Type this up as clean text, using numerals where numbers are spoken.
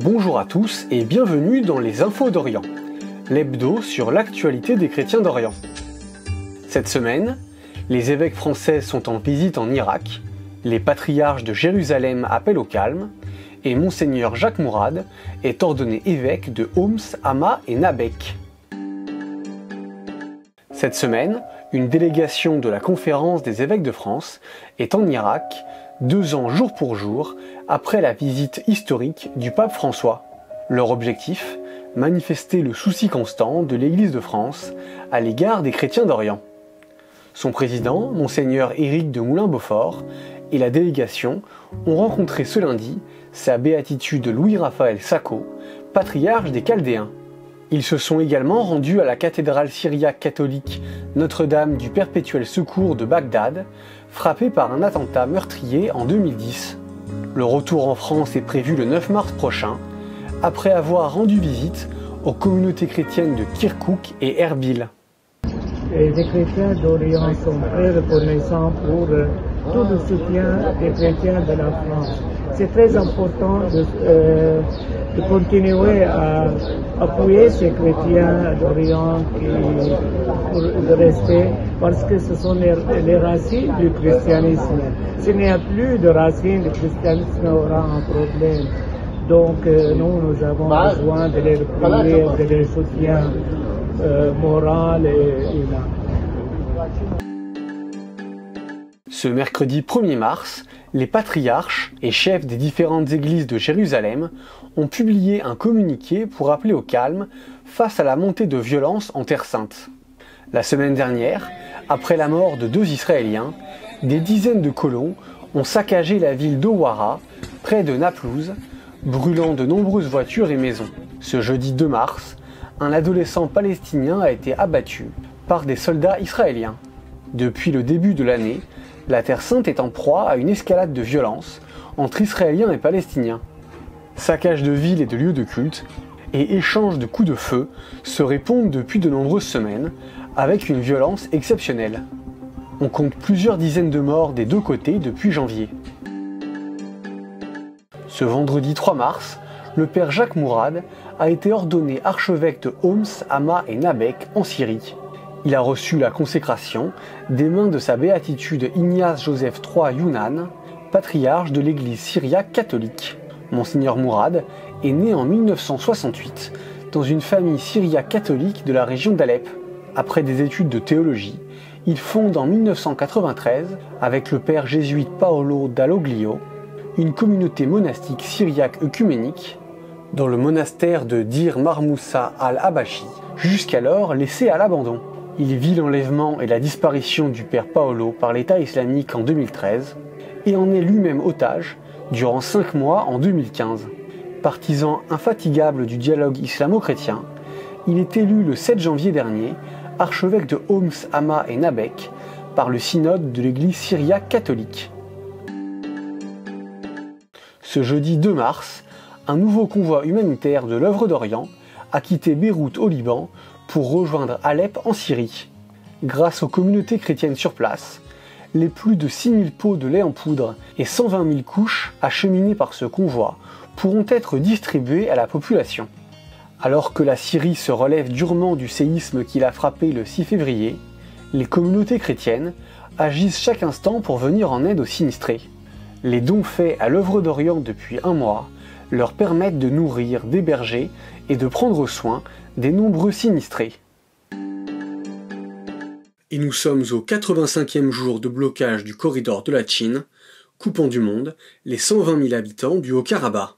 Bonjour à tous et bienvenue dans les Infos d'Orient, l'hebdo sur l'actualité des chrétiens d'Orient. Cette semaine, les évêques français sont en visite en Irak, les patriarches de Jérusalem appellent au calme, et Monseigneur Jacques Mourad est ordonné évêque de Homs, Hama et Nabek. Cette semaine, une délégation de la Conférence des évêques de France est en Irak, 2 ans jour pour jour après la visite historique du pape François. Leur objectif, manifester le souci constant de l'Église de France à l'égard des chrétiens d'Orient. Son président, Monseigneur Éric de Moulin-Beaufort, et la délégation ont rencontré ce lundi sa béatitude Louis-Raphaël Sako, patriarche des Chaldéens. Ils se sont également rendus à la cathédrale syriaque catholique Notre-Dame du Perpétuel Secours de Bagdad, frappée par un attentat meurtrier en 2010. Le retour en France est prévu le 9 mars prochain, après avoir rendu visite aux communautés chrétiennes de Kirkouk et Erbil. Les chrétiens d'Orient sont très reconnaissants pour tout le soutien des chrétiens de la France. C'est très important de continuer à appuyer ces chrétiens d'Orient pour le respect, parce que ce sont les racines du christianisme. S'il n'y a plus de racines, le christianisme aura un problème. Donc nous avons besoin de les appuyer, de les soutiens moral et humain. Ce mercredi 1er mars, les patriarches et chefs des différentes églises de Jérusalem ont publié un communiqué pour appeler au calme face à la montée de violence en Terre Sainte. La semaine dernière, après la mort de 2 Israéliens, des dizaines de colons ont saccagé la ville d'Owara, près de Naplouse, brûlant de nombreuses voitures et maisons. Ce jeudi 2 mars, un adolescent palestinien a été abattu par des soldats israéliens. Depuis le début de l'année, la Terre Sainte est en proie à une escalade de violence entre Israéliens et Palestiniens. Saccage de villes et de lieux de culte et échanges de coups de feu se répondent depuis de nombreuses semaines avec une violence exceptionnelle. On compte plusieurs dizaines de morts des 2 côtés depuis janvier. Ce vendredi 3 mars, le père Jacques Mourad a été ordonné archevêque de Homs, Hama et Nabek en Syrie. Il a reçu la consécration des mains de sa béatitude Ignace Joseph III Younan, patriarche de l'église syriaque catholique. Monseigneur Mourad est né en 1968 dans une famille syriaque catholique de la région d'Alep. Après des études de théologie, il fonde en 1993, avec le père jésuite Paolo Dalloglio, une communauté monastique syriaque œcuménique dans le monastère de Dir Marmoussa al-Habashi, jusqu'alors laissé à l'abandon. Il vit l'enlèvement et la disparition du père Paolo par l'État islamique en 2013 et en est lui-même otage durant 5 mois en 2015. Partisan infatigable du dialogue islamo-chrétien, il est élu le 7 janvier dernier archevêque de Homs, Hama et Nabek par le synode de l'église syriaque catholique. Ce jeudi 2 mars, un nouveau convoi humanitaire de l'œuvre d'Orient a quitté Beyrouth au Liban pour rejoindre Alep en Syrie. Grâce aux communautés chrétiennes sur place, les plus de 6000 pots de lait en poudre et 120 000 couches acheminées par ce convoi pourront être distribuées à la population. Alors que la Syrie se relève durement du séisme qui l'a frappé le 6 février, les communautés chrétiennes agissent chaque instant pour venir en aide aux sinistrés. Les dons faits à l'œuvre d'Orient depuis 1 mois leur permettent de nourrir, d'héberger et de prendre soin des nombreux sinistrés. Et nous sommes au 85e jour de blocage du corridor de Latchine, coupant du monde les 120 000 habitants du Haut-Karabakh.